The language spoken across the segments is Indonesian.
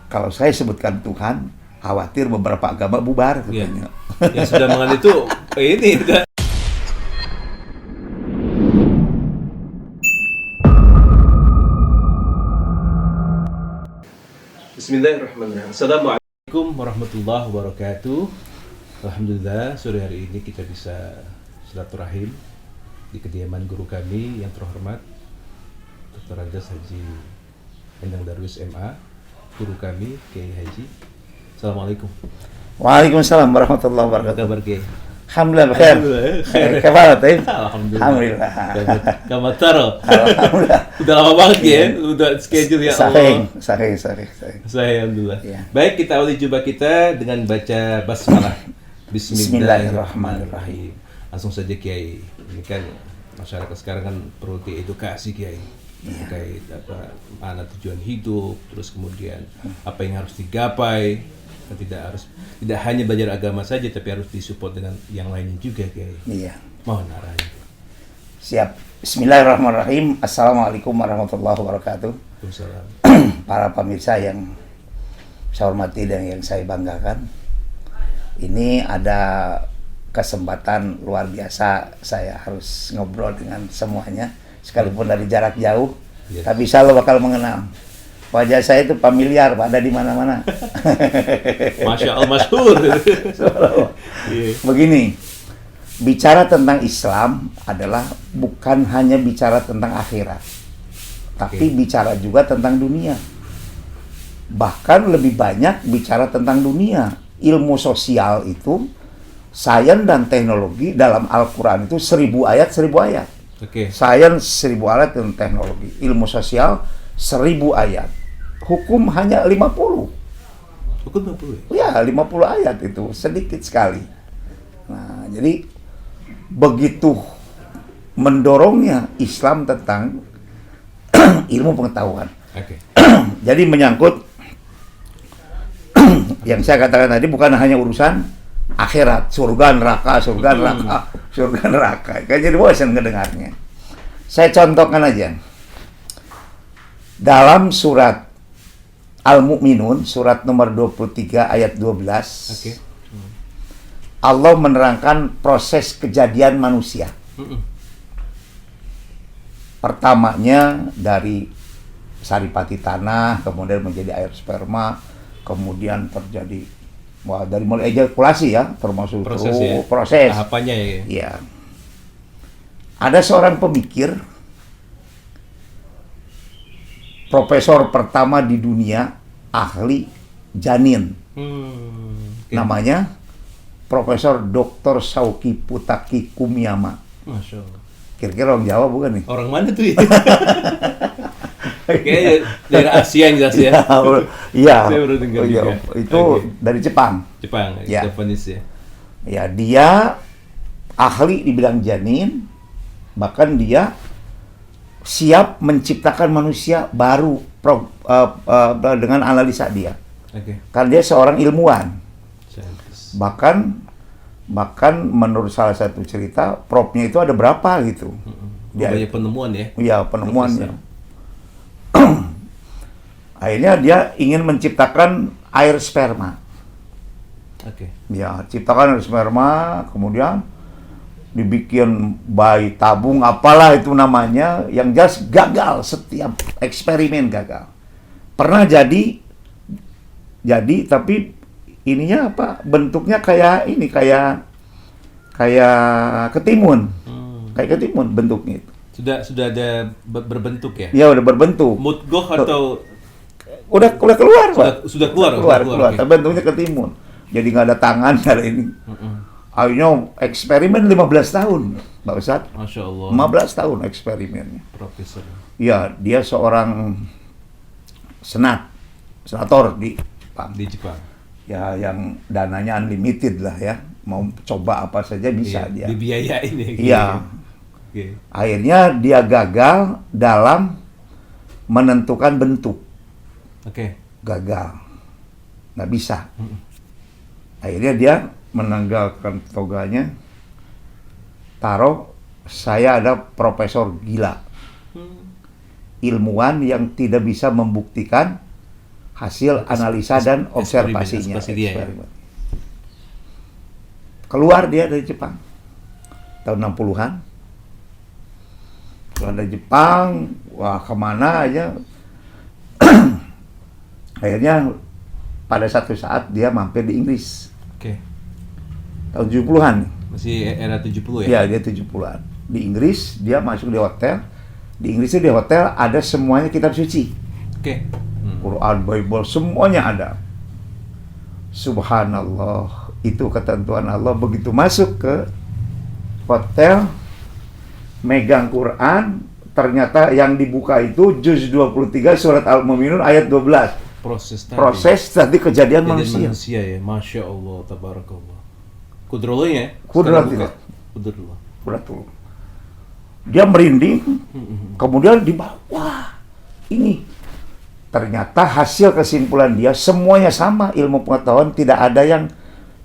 kalau saya sebutkan Tuhan, khawatir beberapa agama bubar Iya. katanya. Yang sudah mengenal itu ini udah. Bismillahirrahmanirrahim. Assalamualaikum warahmatullahi wabarakatuh. Alhamdulillah, sore hari ini kita bisa silaturahim di kediaman guru kami yang terhormat Dr. Anjas Haji Endang Darwis MA, guru kami Kiai Haji. Assalamualaikum. Waalaikumsalam warahmatullahi Apa wabarakatuh. kabar Kiai? Alhamdulillah khair. Alhamdulillah. Kemana Taib? Alhamdulillah. Alhamdulillah. Kamu taruh. Alhamdulillah. Udah lama banget ya, udah schedule ya Allah. Sahih. Saya alhamdulillah. Ya. Baik, kita awali jumpa kita dengan baca basmalah. Bismillahirrahmanirrahim. Langsung saja Kiai. Ini kan masyarakat sekarang kan perlu diedukasi Kiai. Terkait mana tujuan hidup, terus kemudian apa yang harus digapai. Tidak hanya belajar agama saja, tapi harus disupport dengan yang lainnya juga Kiai. Iya. Mohon arahnya. Siap. Bismillahirrahmanirrahim. Assalamualaikum warahmatullahi wabarakatuh. Waalaikumsalam. Para pemirsa yang saya hormati dan yang saya banggakan. Ini ada kesempatan luar biasa, saya harus ngobrol dengan semuanya sekalipun dari jarak jauh. Yes. Tapi insya Allah bakal mengenal. Wajah saya itu familiar, Pak, ada di mana-mana. Masya Allah, masyhur. Begini, bicara tentang Islam adalah bukan hanya bicara tentang akhirat, tapi bicara juga tentang dunia. Bahkan lebih banyak bicara tentang dunia. Ilmu sosial itu, sains dan teknologi dalam Al-Quran itu 1000 ayat, 1000 ayat. Sains 1000 ayat dan teknologi. Ilmu sosial 1000 ayat. Hukum hanya 50. Hukum 50 ya? Ya, 50 ayat itu sedikit sekali. Nah, jadi begitu mendorongnya Islam tentang ilmu pengetahuan. Jadi menyangkut yang saya katakan tadi bukan hanya urusan akhirat, surga neraka. Kan jadi bosan ngedengarnya. Saya contohkan aja. Dalam surat Al-Mu'minun, surat nomor 23 ayat 12, Allah menerangkan proses kejadian manusia. Pertamanya dari saripati tanah, kemudian menjadi air sperma, kemudian terjadi dari mulai ejakulasi ya, termasuk proses. Tahapannya ya. Ya. Ada seorang pemikir, profesor pertama di dunia, ahli janin. Namanya Profesor Dr. Sauki Putaki Kumiyama. Masya Allah. Kira-kira orang Jawa bukan nih? Orang mana tuh ya? Kayaknya daerah Asia yang jelas ya. Iya. Saya baru dengar juga. Itu dari Jepang. Ya. Japanese ya. Ya, dia ahli di bidang janin, bahkan dia siap menciptakan manusia baru dengan analisa dia. Karena dia seorang ilmuwan. Bahkan menurut salah satu cerita, propnya itu ada berapa gitu. Dia banyak penemuan ya? Iya, penemuannya. Akhirnya dia ingin menciptakan air sperma. Ya, ciptakan air sperma, kemudian dibikin bayi tabung, apalah itu namanya, yang jelas gagal, setiap eksperimen gagal. Pernah jadi tapi ininya apa? Bentuknya kayak ketimun. Kayak ketimun bentuknya itu. Sudah ada berbentuk ya? Ya, udah berbentuk. Mudghah atau udah keluar, Pak. Sudah keluar. Tapi bentuknya ketimun. Jadi nggak ada tangan, nggak ada ini. Akhirnya eksperimen 15 tahun, Pak Ustadz. Masya Allah. 15 tahun eksperimennya. Profesor. Ya, dia seorang senator di Jepang. Ya, yang dananya unlimited lah ya. Mau coba apa saja bisa dia. Dibiayain ya. Iya. Akhirnya dia gagal dalam menentukan bentuk. Gagal. Nggak bisa. Akhirnya dia menanggalkan toganya, saya ada profesor gila, ilmuwan yang tidak bisa membuktikan hasil analisa dan observasinya. eksperimen dia, ya. Eksperimen. Keluar dia dari Jepang tahun 60-an. Keluar dari Jepang, wah kemana aja. Akhirnya pada satu saat dia mampir di Inggris. Oke. Tahun 70-an. Masih era 70 Ya, ya? dia 70-an. Di Inggris dia masuk di hotel. Di Inggris itu di hotel ada semuanya kitab suci. Oke. Quran, Bible, semuanya ada. Subhanallah, itu ketentuan Allah. Begitu masuk ke hotel, megang Quran, ternyata yang dibuka itu juz 23 surat Al-Mu'minun ayat 12. Proses tadi kejadian manusia. Ya, Masya Allah, tabarakallah. Kudrollah ya? Kudratullah. Kudrollah. Kudratullah. Dia merinding, kemudian di bawah, wah, ini ternyata hasil kesimpulan dia semuanya sama, ilmu pengetahuan tidak ada yang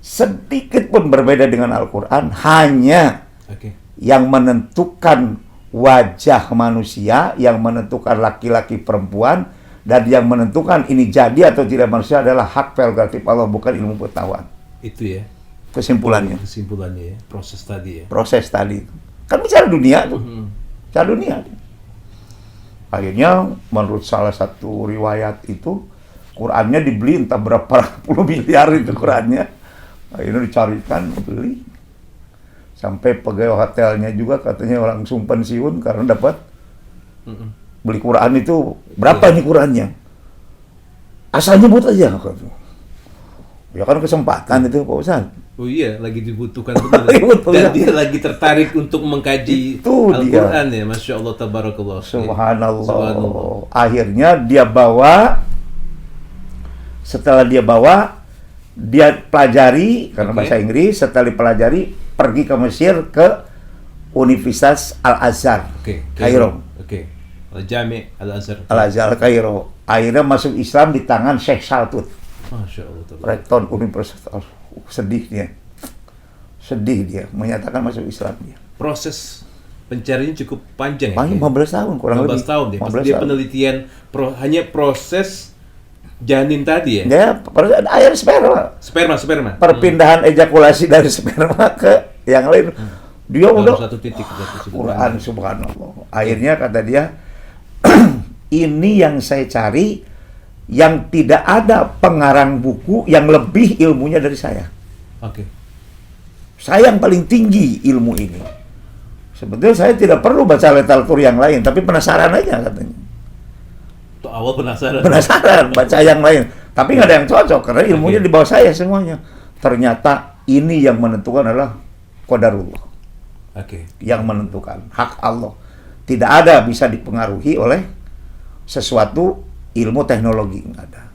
sedikit pun berbeda dengan Al-Quran, hanya yang menentukan wajah manusia, yang menentukan laki-laki perempuan, dan yang menentukan ini jadi atau tidak manusia adalah hak prerogatif Allah, bukan ilmu pengetahuan. Itu ya? Kesimpulannya. Kesimpulannya ya, proses tadi ya? Proses tadi. Kan bicara dunia tuh. Bicara dunia. Akhirnya menurut salah satu riwayat itu Qurannya dibeli entah berapa puluh miliar itu Qurannya. Akhirnya dicarikan, beli. Sampai pegawai hotelnya juga katanya langsung pensiun karena dapat beli Quran itu berapa nih Qurannya? Asal nyebut aja. Ya kan kesempatan itu Pak Ustaz. Oh iya, lagi dibutuhkan benar. Dan dia lagi tertarik untuk mengkaji Al-Quran ya, Masya Allah, tabarakallah. Subhanallah. Akhirnya dia bawa, setelah dia bawa, dia pelajari, karena bahasa Inggris, setelah dipelajari, pergi ke Mesir, ke Universitas Al-Azhar, Kairo. Al-Jami' Al-Azhar. Al-Azhar, Kairo. Akhirnya masuk Islam di tangan Syekh Saltut. Masya Allah. Rektor Universitas. Sedih dia menyatakan masuk Islam dia. Proses pencariannya cukup panjang ya? 15 tahun kurang lebih. 15 tahun ya? 15 dia tahun. penelitian hanya proses janin tadi ya? Ya, air sperma. Sperma. Perpindahan ejakulasi dari sperma ke yang lain. Dia udah satu titik. Quran, subhanallah. Akhirnya kata dia, ini yang saya cari, yang tidak ada pengarang buku yang lebih ilmunya dari saya. Saya yang paling tinggi ilmu ini. Sebetulnya saya tidak perlu baca literatur yang lain, tapi penasaran aja katanya. Tuh awal penasaran. Penasaran, baca yang lain. Tapi nggak ada yang cocok, karena ilmunya di bawah saya semuanya. Ternyata ini yang menentukan adalah qadarullah. Yang menentukan, hak Allah. Tidak ada bisa dipengaruhi oleh sesuatu ilmu teknologi, nggak ada.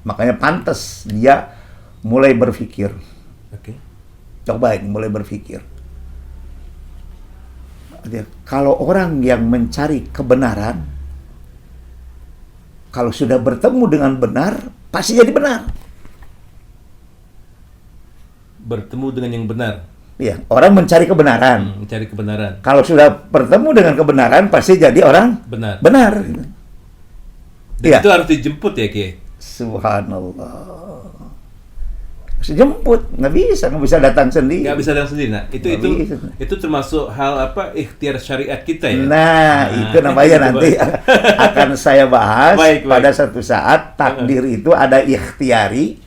Makanya pantas dia mulai berpikir. Coba ini mulai berpikir. Kalau orang yang mencari kebenaran, kalau sudah bertemu dengan benar, pasti jadi benar. Bertemu dengan yang benar. Iya, orang mencari kebenaran. Mencari kebenaran. Kalau sudah bertemu dengan kebenaran, pasti jadi orang benar. Dan itu harus dijemput ya, Ki? Subhanallah. Harus jemput, nggak bisa datang sendiri. Nggak bisa datang sendiri. Nah, itu termasuk hal apa? Ikhtiar syariat kita ya. Nah, itu namanya nanti akan saya bahas pada satu saat. Takdir itu ada ikhtiari.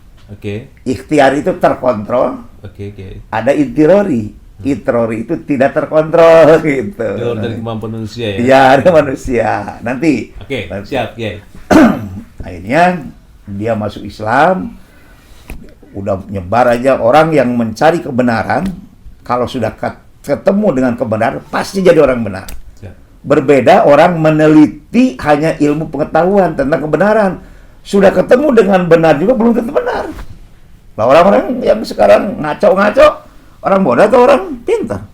Ikhtiari itu terkontrol. Ada itirori. Itirori itu tidak terkontrol gitu. Dari kemampuan manusia ya. Iya, ada manusia. Nanti. Siap, Kiai. Akhirnya dia masuk Islam, udah nyebar aja. Orang yang mencari kebenaran, kalau sudah ketemu dengan kebenaran, pasti jadi orang benar. Berbeda orang meneliti hanya ilmu pengetahuan tentang kebenaran, sudah ketemu dengan benar juga belum tentu benar. Lah orang-orang yang sekarang ngaco-ngaco, orang bodoh atau orang pintar,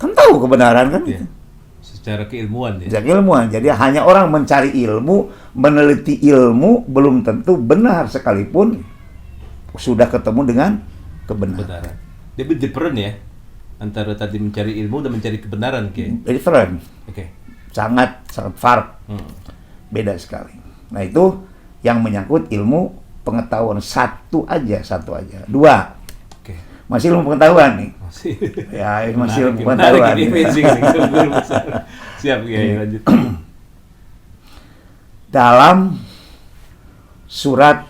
kan tahu kebenaran kan? Secara keilmuan ya. Secara keilmuan. Jadi hanya orang mencari ilmu, meneliti ilmu belum tentu benar sekalipun sudah ketemu dengan kebenaran. Dia different ya antara tadi mencari ilmu dan mencari kebenaran, Ki. Different. Sangat far. Beda sekali. Nah, itu yang menyangkut ilmu pengetahuan. Satu aja. Dua, Oke. masih ilmu pengetahuan nih. Masih. Ya, masih ilmu Menarik pengetahuan. ini, amazing nih. Guru besar. Siap, ya, lanjut. Dalam surat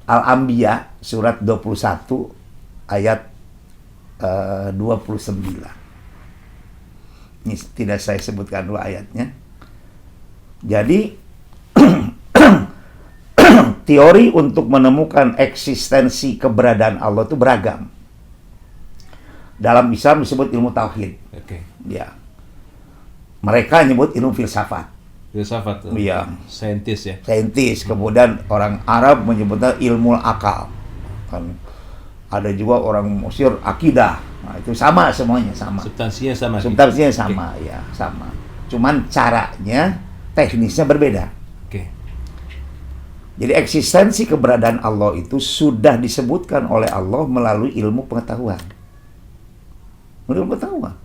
Al-Anbiya, surat 21, ayat 29. Ini tidak saya sebutkan dulu ayatnya. Jadi, teori untuk menemukan eksistensi keberadaan Allah itu beragam. Dalam Islam disebut ilmu tauhid. Oke. Ya. Mereka nyebut ilmu filsafat. Filsafat. Iya. Saintis ya. Saintis. Kemudian orang Arab menyebutnya ilmu akal. Kan ada juga orang Mesir akidah. Nah, itu sama semuanya, sama. Substansinya sama. Substansinya Oke. sama, ya, sama. Cuman caranya, teknisnya berbeda. Oke. Jadi eksistensi keberadaan Allah itu sudah disebutkan oleh Allah melalui ilmu pengetahuan. Ilmu pengetahuan.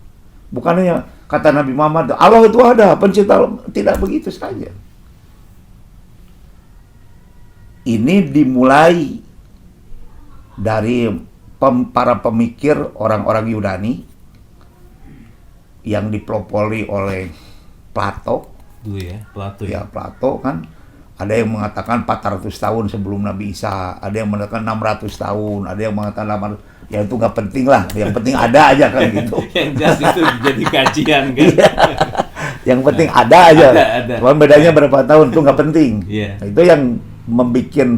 Bukan hanya kata Nabi Muhammad, Allah itu ada, pencipta alam. Tidak begitu saja. Ini dimulai dari para pemikir orang-orang Yunani yang dipelopori oleh Plato. Dulu ya, Plato Ya, ya. Plato kan ada yang mengatakan 400 tahun sebelum Nabi Isa, ada yang mengatakan 600 tahun, ada yang mengatakan 800. Ya itu nggak penting lah, yang penting ada aja kan gitu. Yang jelas itu jadi kajian kan. Iya. Yang penting ada aja. Ada. Cuman bedanya berapa tahun itu nggak penting. Iya. Nah, itu yang membuat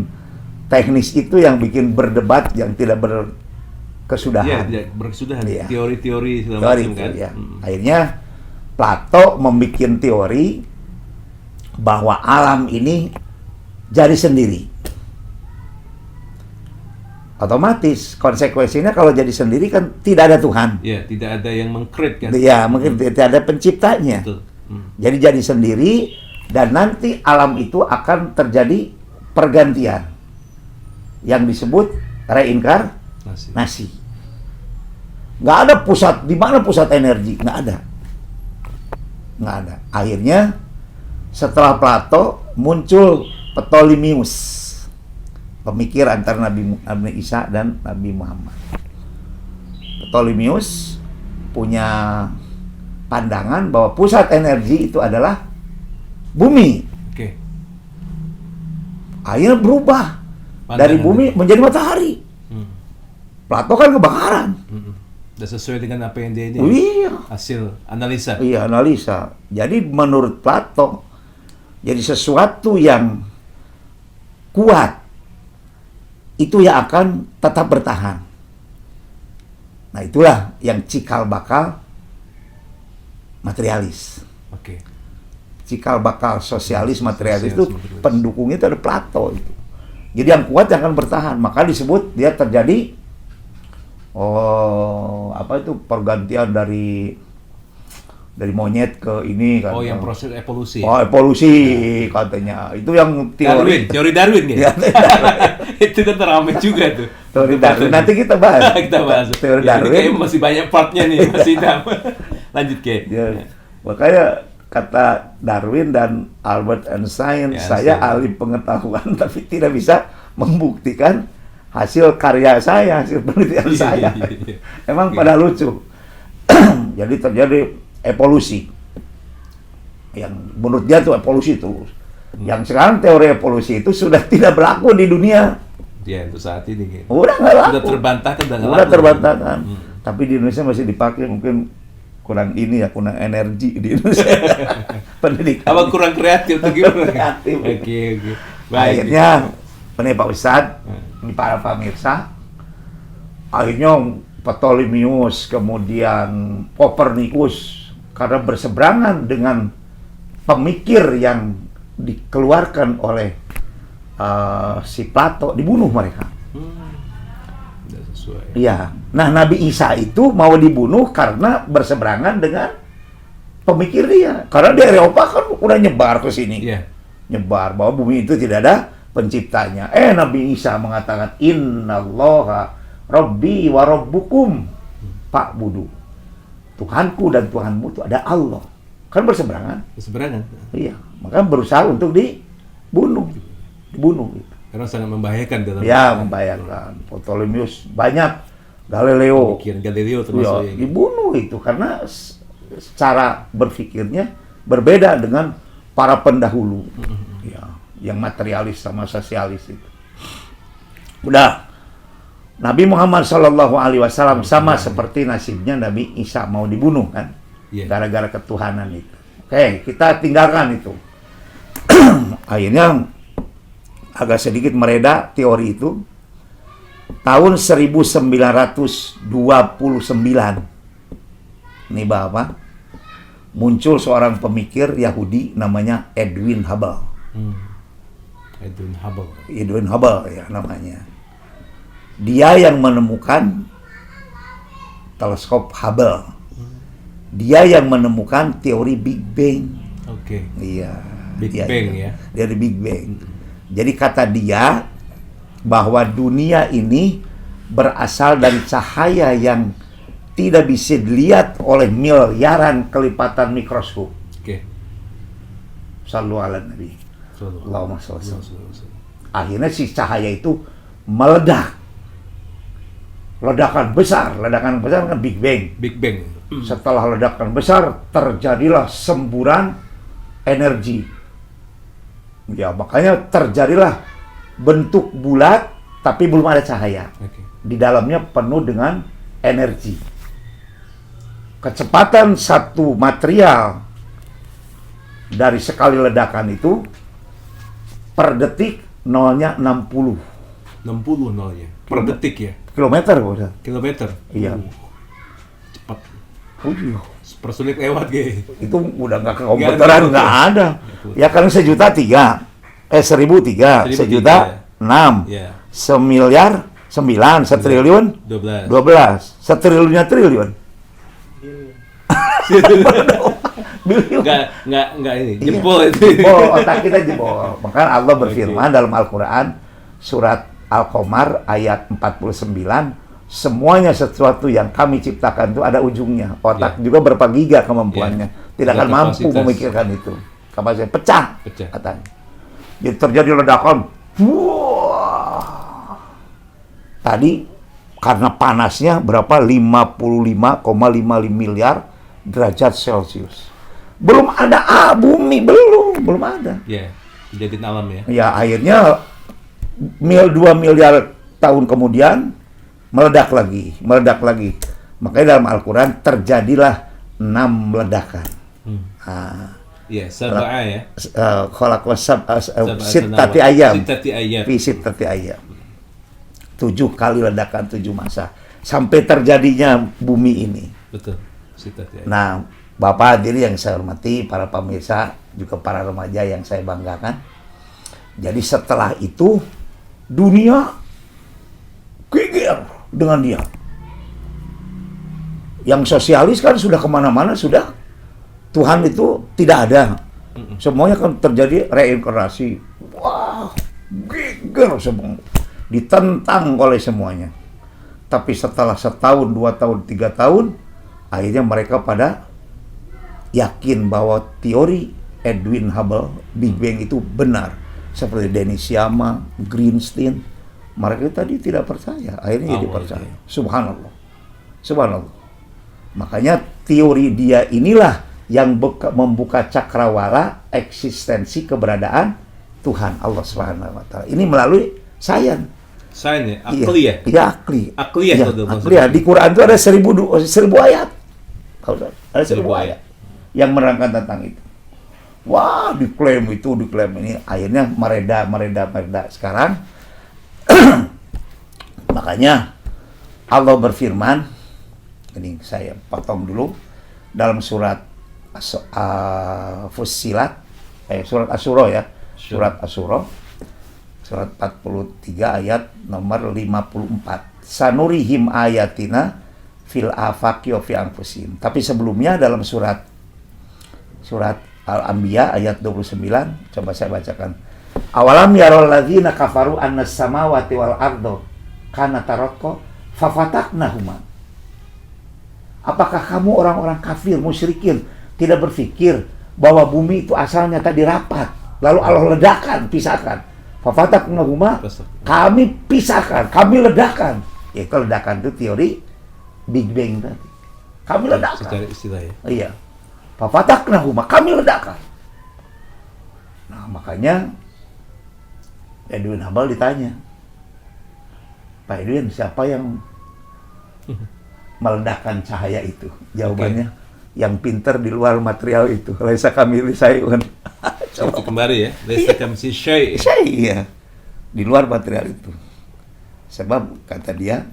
teknis itu yang bikin berdebat yang tidak berkesudahan. Iya, berkesudahan. Iya. Teori-teori segala Teori macam itu, kan. ya. Akhirnya Plato membuat teori bahwa alam ini jadi sendiri. Otomatis konsekuensinya kalau jadi sendiri kan tidak ada Tuhan. Iya, tidak ada yang meng-create kan. Ya, mungkin tidak ada penciptanya. Betul. Jadi jadi sendiri dan nanti alam itu akan terjadi pergantian yang disebut reinkarnasi. Masih. Nggak ada pusat, di mana pusat energi? Nggak ada. Nggak ada. Akhirnya setelah Plato muncul Ptolemeus, pemikir antara Nabi Isa dan Nabi Muhammad. Ptolemeus punya pandangan bahwa pusat energi itu adalah bumi. Oke. Akhirnya berubah dari Pandangan bumi itu. menjadi matahari. Plato kan kebakaran. Dan sesuai dengan apa yang dia ini. Iya. Hasil analisa. Iya, analisa. Jadi menurut Plato, jadi sesuatu yang kuat itu yang akan tetap bertahan. Nah, itulah yang cikal bakal materialis. Oke. Cikal bakal sosialis materialis Sosialis, itu materialis. pendukungnya itu ada Plato itu. Jadi yang kuat yang akan bertahan, maka disebut dia terjadi pergantian dari monyet ke ini kan. Oh, yang proses evolusi. Oh, evolusi katanya. Itu yang Teori Darwin ya. Ya, Itu kan ramai juga tuh. teori Darwin. Nanti kita bahas. Kita bahas. Teori Ya, ini Darwin. kayaknya masih banyak partnya nih, masih dapat. Lanjut ke. Ya, makanya kata Darwin dan Albert Einstein, Ya, saya Einstein. ahli pengetahuan tapi tidak bisa membuktikan hasil karya saya, hasil penelitian saya. Iya. Emang Oke. pada lucu. Jadi terjadi evolusi. Yang menurut dia tuh evolusi terus. Yang sekarang teori evolusi itu sudah tidak berlaku di dunia. Ya, untuk saat ini gitu. Udah nggak laku. Sudah terbantahkan dan nggak Udah laku. terbantahkan. Tapi di Indonesia masih dipakai, mungkin kurang kurang energi di Indonesia. Pendidikan. Apa kurang kreatif atau gimana? Kreatif. Oke. Akhirnya, ini Pak Ustadz, ini para pemirsa, akhirnya Ptolemeus, kemudian Kopernikus, karena berseberangan dengan pemikir yang dikeluarkan oleh si Plato, dibunuh mereka. Udah sesuai. Iya. Nah, Nabi Isa itu mau dibunuh karena berseberangan dengan pemikir dia. Karena di Eropa kan udah nyebar ke sini. Iya. Nyebar bahwa bumi itu tidak ada penciptanya. Nabi Isa mengatakan, Innallaha Rabbi wa Rabbukum fa'budu. Tuhanku dan Tuhanmu itu ada Allah. Kan berseberangan. Seberangan. Iya. Maka berusaha untuk dibunuh gitu. Karena sangat membahayakan dalam Ya, membayangkan. Ptolemeus banyak, Galileo, pemikiran Galileo termasuk ya, dibunuh itu karena cara berpikirnya berbeda dengan para pendahulu, ya, yang materialis sama sosialis itu. Udah, Nabi Muhammad SAW sama seperti nasibnya Nabi Isa mau dibunuh kan, gara-gara ketuhanan itu. Oke, kita tinggalkan itu. Akhirnya agak sedikit mereda teori itu. Tahun 1929 ini Bapak, muncul seorang pemikir Yahudi namanya Edwin Hubble. Edwin Hubble ya namanya. Dia yang menemukan teleskop Hubble. Dia yang menemukan teori Big Bang. Oke. Iya. Big Bang ya. Dari Big Bang. Jadi kata dia bahwa dunia ini berasal dari cahaya yang tidak bisa dilihat oleh miliaran kelipatan mikroskop. Oke. Sallu ala Nabi. Allahumma sholli. Akhirnya si cahaya itu meledak. Ledakan besar kan Big Bang. Big Bang. Setelah ledakan besar terjadilah semburan energi. Ya, makanya terjadilah bentuk bulat tapi belum ada cahaya. Okay. Di dalamnya penuh dengan energi. Kecepatan satu material dari sekali ledakan itu per detik nolnya 60. 60 nolnya. Per detik ya? Kilometer udah. Kilometer? Iya. Cepat. Iya. Sepersulit lewat gitu. Itu udah nggak ke komputeran, nggak ada. Ya kan 1.000.003, 1.003, 1.006, semiliar 9, setriliun 12, setriliunnya triliun. Enggak ini, jempol itu. Jempol, otak kita jempol. Makanya Allah berfirman dalam Al-Quran, surat Al-Qamar ayat 49, semuanya sesuatu yang kami ciptakan itu ada ujungnya. Otak juga berapa giga kemampuannya. Tidak akan mampu memikirkan itu. Kapasitas pecah. Katanya. Jadi terjadi ledakan. Wah. Tadi karena panasnya berapa? 55,55 miliar derajat Celcius. Belum ada bumi, belum ada. Ya, kejadian alam ya. Ya, akhirnya 2 miliar tahun kemudian meledak lagi. Makanya dalam Al-Quran terjadilah 6 ledakan. Iya, sab'a ya. Sittati ayam. Fi sittati ayam. 7 kali ledakan, 7 masa. Sampai terjadinya bumi ini. Betul. Sittati ayam. Nah, Bapak hadirin yang saya hormati, para pemirsa, juga para remaja yang saya banggakan. Jadi setelah itu, dunia geger dengan dia. Yang sosialis kan sudah kemana-mana, sudah. Tuhan itu tidak ada. Semuanya kan terjadi reinkarnasi. Wah, geger semua. Ditentang oleh semuanya. Tapi setelah 1 tahun, 2 tahun, 3 tahun, akhirnya mereka pada yakin bahwa teori Edwin Hubble, Big Bang itu benar. Seperti Dennis Sciama, Greenstein, mereka tadi tidak percaya, akhirnya jadi percaya. Subhanallah. Makanya teori dia inilah yang membuka cakrawala eksistensi keberadaan Tuhan Allah Subhanahu wa taala. Ini melalui sains. Sains ya, akli ya? Iya, akli. Akli ya, akli ya. Di Quran itu ada 1000 ayat. Ada 1000 ayat yang menerangkan tentang itu. Wah, diklaim ini, akhirnya mereda sekarang. Makanya Allah berfirman, ini saya potong dulu, dalam surat Fussilat, surat Asyura ya, surat Asyura, surat 43 ayat nomor 54. Sanurihim ayatina fil afaqi wa fi anfusihim. Tapi sebelumnya dalam surat Al-Anbiya ayat 29, coba saya bacakan. Awalam yarol ladzina kafaru annas samawati wal ardo kanata ratqa fafataknahuma. Apakah kamu orang-orang kafir musyrikin tidak berpikir bahwa bumi itu asalnya tadi rapat? Lalu Allah ledakan, pisahkan. Fafataqnahuma, kami pisahkan, kami ledakan. Ya, itu ledakan itu teori Big Bang tadi. Kami ledakan. Secara istilah ya. Iya. Fafataqnahuma, kami ledakan. Nah, makanya Edwin Hubble ditanya, Pak Edwin, siapa yang meledakkan cahaya itu? Jawabannya, yang pinter di luar material itu. Laisa kamili syai'un. Itu kembali ya. Laisa kamitslihi syai'. Iya. Di luar material itu. Sebab kata dia,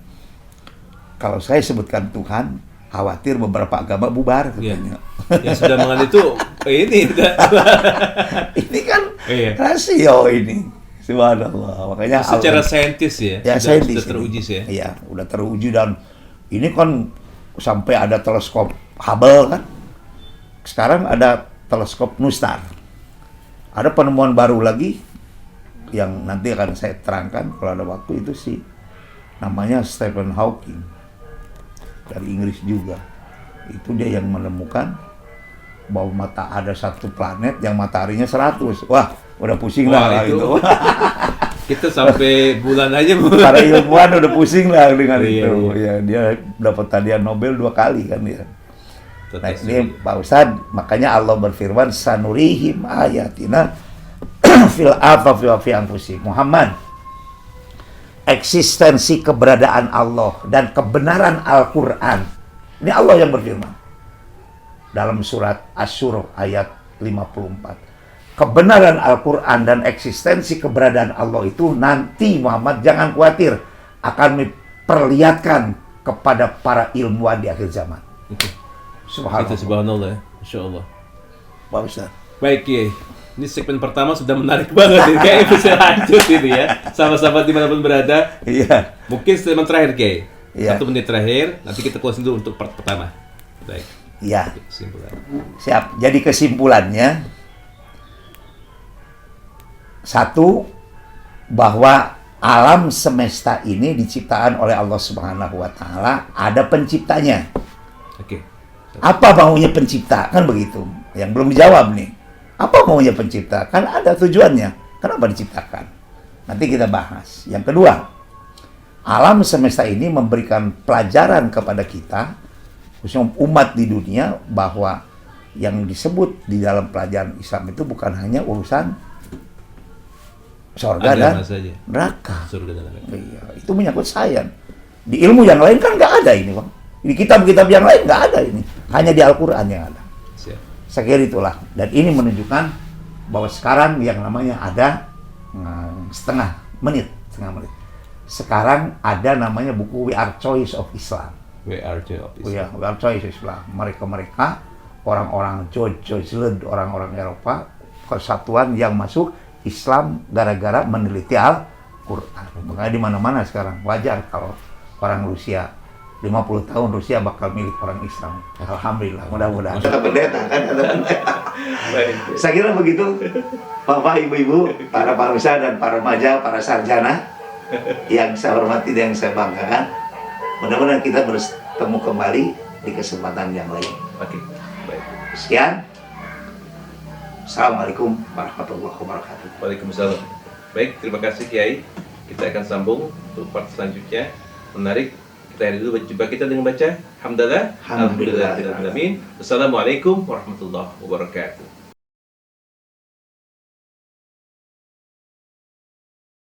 kalau saya sebutkan Tuhan, khawatir beberapa agama bubar katanya. Yang sudah mengenal itu ini Ini kan Iya. rasio ini. Subhanallah. Makanya secara Allah- saintis ya, ya sudah saintis teruji ini. sih ya. Iya, udah teruji dan ini kan sampai ada teleskop Hubble kan. Sekarang ada teleskop Nustar. Ada penemuan baru lagi yang nanti akan saya terangkan kalau ada waktu, itu sih namanya Stephen Hawking dari Inggris juga. Itu dia yang menemukan bahwa ada satu planet yang mataharinya 100. Wah, udah pusing Wah, lah itu. itu. Kita sampai bulan aja Para ilmuwan udah pusing lah dengan Iya, itu. Ya, dia dapat hadiah Nobel 2 kali kan dia. Nah, Tetap ini Pak Ustadz, makanya Allah berfirman, sanurihim ayatina fil afafi wa fi anfusihim. Muhammad, eksistensi keberadaan Allah dan kebenaran Al-Quran. Ini Allah yang berfirman. Dalam surat Asy-Syura ayat 54. Kebenaran Al-Quran dan eksistensi keberadaan Allah itu nanti Muhammad jangan khawatir akan diperlihatkan kepada para ilmuwan di akhir zaman. Itu subhanallah ya. Insyaallah. Pak Ustaz. Baik Kiai. Ini segmen pertama sudah menarik banget ini. Kayak bisa lanjut ini ya. Sama-sama dimanapun berada. Iya. Mungkin segmen terakhir Kiai. Iya. 1 menit terakhir. Nanti kita closing dulu untuk part pertama. Baik. Iya. Kesimpulan. Siap. Jadi kesimpulannya, satu, bahwa alam semesta ini diciptakan oleh Allah Subhanahu wa Ta'ala, ada penciptanya. Oke. Apa maunya pencipta? Kan begitu. Yang belum dijawab nih. Apa maunya pencipta? Kan ada tujuannya. Kenapa diciptakan? Nanti kita bahas. Yang kedua, alam semesta ini memberikan pelajaran kepada kita, khususnya umat di dunia, bahwa yang disebut di dalam pelajaran Islam itu bukan hanya urusan surga dan Agama saja. neraka. Surga dan neraka. Iya, itu menyangkut sains. Di ilmu yang lain kan nggak ada ini, Bang. Di kitab-kitab yang lain nggak ada ini. Hanya di Al-Quran yang ada. Siap. Saya kira itulah. Dan ini menunjukkan bahwa sekarang yang namanya ada setengah menit. Sekarang ada namanya buku We Are Choice of Islam. We are the of Oh ya, Islam. We Are Choice of Islam. Mereka orang-orang George orang-orang Eropa, kesatuan yang masuk Islam gara-gara meneliti Al-Quran. Makanya di mana-mana sekarang wajar kalau orang Rusia 50 tahun Rusia bakal milik orang Islam. Alhamdulillah, mudah-mudahan. Ada pendeta kan, ada pendeta. Saya kira begitu, Bapak, Ibu-ibu, para panusa dan para remaja, para sarjana yang saya hormati dan yang saya banggakan. Mudah-mudahan kita bertemu kembali di kesempatan yang lain. Oke. Baik. Sekian. Assalamualaikum warahmatullahi wabarakatuh. Waalaikumsalam. Baik, terima kasih Kiai. Kita akan sambung untuk part selanjutnya. Menarik. Kita akhiri dulu jumpa kita dengan baca Hamdalah. Alhamdulillah. Alhamdulillah. Assalamualaikum warahmatullahi wabarakatuh.